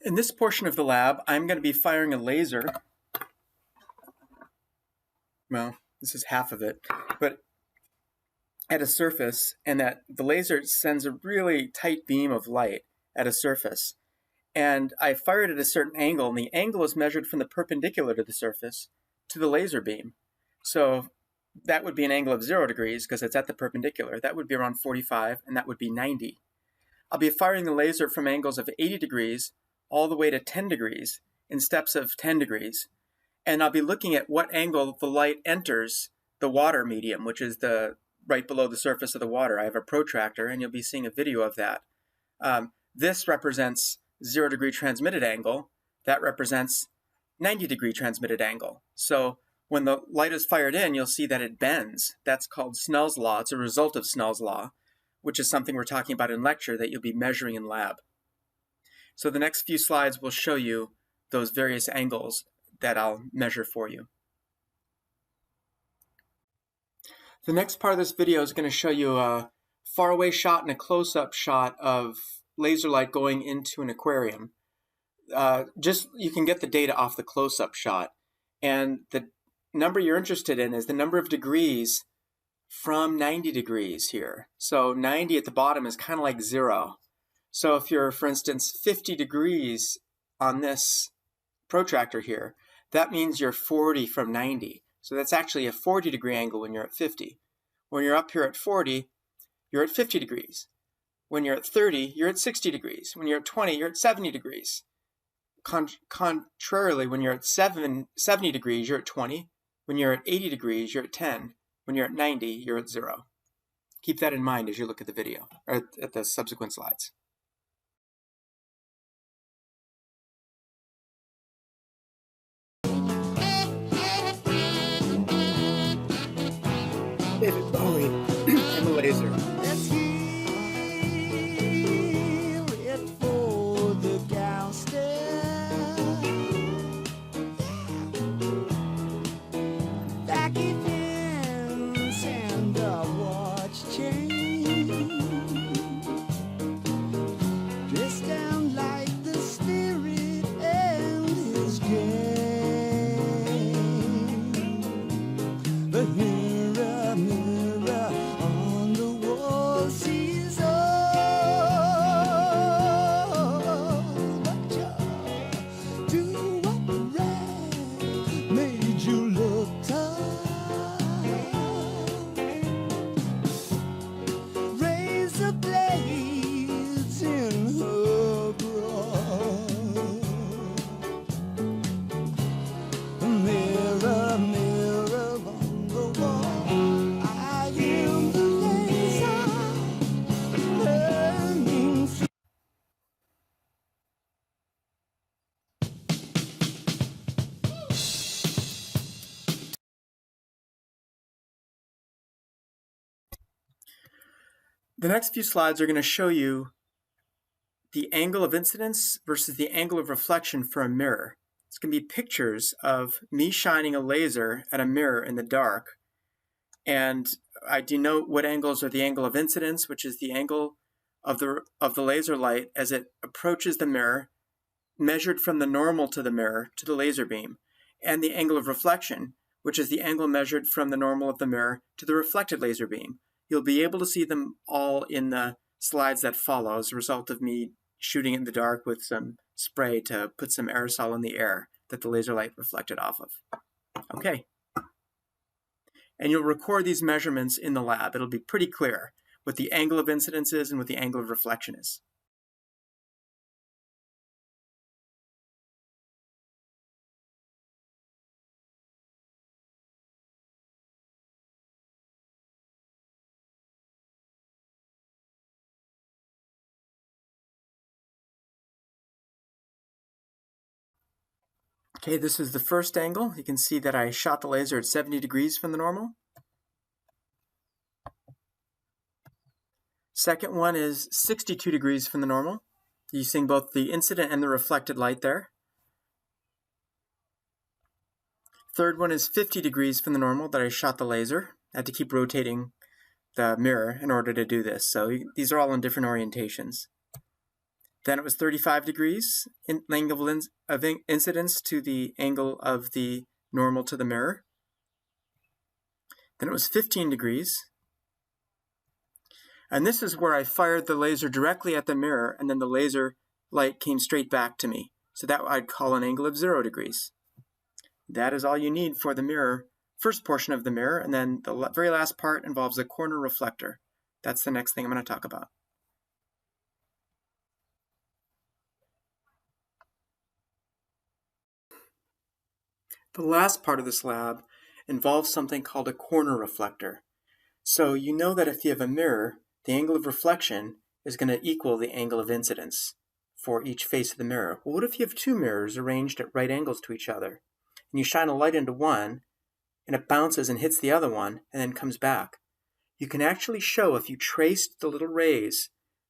In this portion of the lab, I'm going to be firing a laser. Well, this is half of it, but at a surface, and that the laser sends a really tight beam of light at a surface. And I fire it at a certain angle, and the angle is measured from the perpendicular to the surface to the laser beam. So that would be an angle of 0 degrees because it's at the perpendicular. That would be around 45, and that would be 90. I'll be firing the laser from angles of 80 degrees all the way to 10 degrees in steps of 10 degrees. And I'll be looking at what angle the light enters the water medium, which is right below the surface of the water. I have a protractor, and you'll be seeing a video of that. This represents 0 degree transmitted angle. That represents 90 degree transmitted angle. So when the light is fired in, you'll see that it bends. That's called Snell's law. It's a result of Snell's law, which is something we're talking about in lecture that you'll be measuring in lab. So the next few slides will show you those various angles that I'll measure for you. The next part of this video is going to show you a faraway shot and a close-up shot of laser light going into an aquarium. You can get the data off the close-up shot. And the number you're interested in is the number of degrees from 90 degrees here. So 90 at the bottom is kind of like 0. So if you're, for instance, 50 degrees on this protractor here, that means you're 40 from 90. So that's actually a 40 degree angle when you're at 50. When you're up here at 40, you're at 50 degrees. When you're at 30, you're at 60 degrees. When you're at 20, you're at 70 degrees. Contrarily, when you're at 70 degrees, you're at 20. When you're at 80 degrees, you're at 10. When you're at 90, you're at 0. Keep that in mind as you look at the video, or at the subsequent slides. David Bowie, I'm a laser. Let's hear it for the downstairs. Back events and the watch change. Dressed down like the spirit and his game. But mirror, mirror on the wall sees all. What you do what right made you look tough. Razor blades in her bra. Mirror, mirror on the wall, I am the laser burning. The next few slides are going to show you the angle of incidence versus the angle of reflection for a mirror. It's going to be pictures of me shining a laser at a mirror in the dark. And I denote what angles are the angle of incidence, which is the angle of the laser light as it approaches the mirror, measured from the normal to the mirror to the laser beam, and the angle of reflection, which is the angle measured from the normal of the mirror to the reflected laser beam. You'll be able to see them all in the slides that follow as a result of me shooting in the dark with some spray to put some aerosol in the air that the laser light reflected off of. Okay. And you'll record these measurements in the lab. It'll be pretty clear what the angle of incidence is and what the angle of reflection is. Okay, this is the first angle. You can see that I shot the laser at 70 degrees from the normal. Second one is 62 degrees from the normal. You're seeing both the incident and the reflected light there. Third one is 50 degrees from the normal that I shot the laser. I had to keep rotating the mirror in order to do this. So these are all in different orientations. Then it was 35 degrees in angle of incidence to the angle of the normal to the mirror. Then it was 15 degrees. And this is where I fired the laser directly at the mirror, and then the laser light came straight back to me. So that I'd call an angle of 0 degrees. That is all you need for the mirror, first portion of the mirror, and then the very last part involves a corner reflector. That's the next thing I'm going to talk about. The last part of this lab involves something called a corner reflector. So you know that if you have a mirror, the angle of reflection is going to equal the angle of incidence for each face of the mirror. Well, what if you have two mirrors arranged at right angles to each other, and you shine a light into one, and it bounces and hits the other one, and then comes back? You can actually show, if you traced the little rays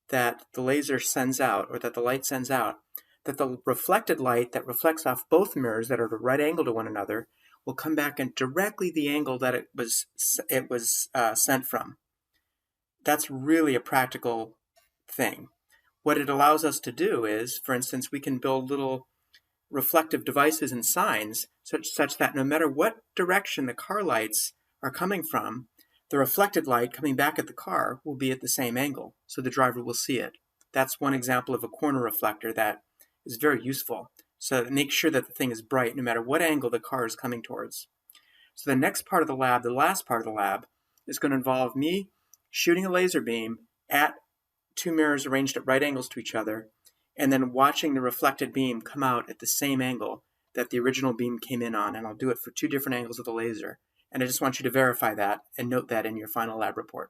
that the laser sends out, or that the light sends out, that the reflected light that reflects off both mirrors that are at a right angle to one another will come back in directly the angle that it was sent from. That's really a practical thing. What it allows us to do is, for instance, we can build little reflective devices and signs such that no matter what direction the car lights are coming from, the reflected light coming back at the car will be at the same angle, so the driver will see it. That's one example of a corner reflector that is very useful. So make sure that the thing is bright no matter what angle the car is coming towards. So the next part of the lab, the last part of the lab, is going to involve me shooting a laser beam at two mirrors arranged at right angles to each other, and then watching the reflected beam come out at the same angle that the original beam came in on. And I'll do it for two different angles of the laser. And I just want you to verify that and note that in your final lab report.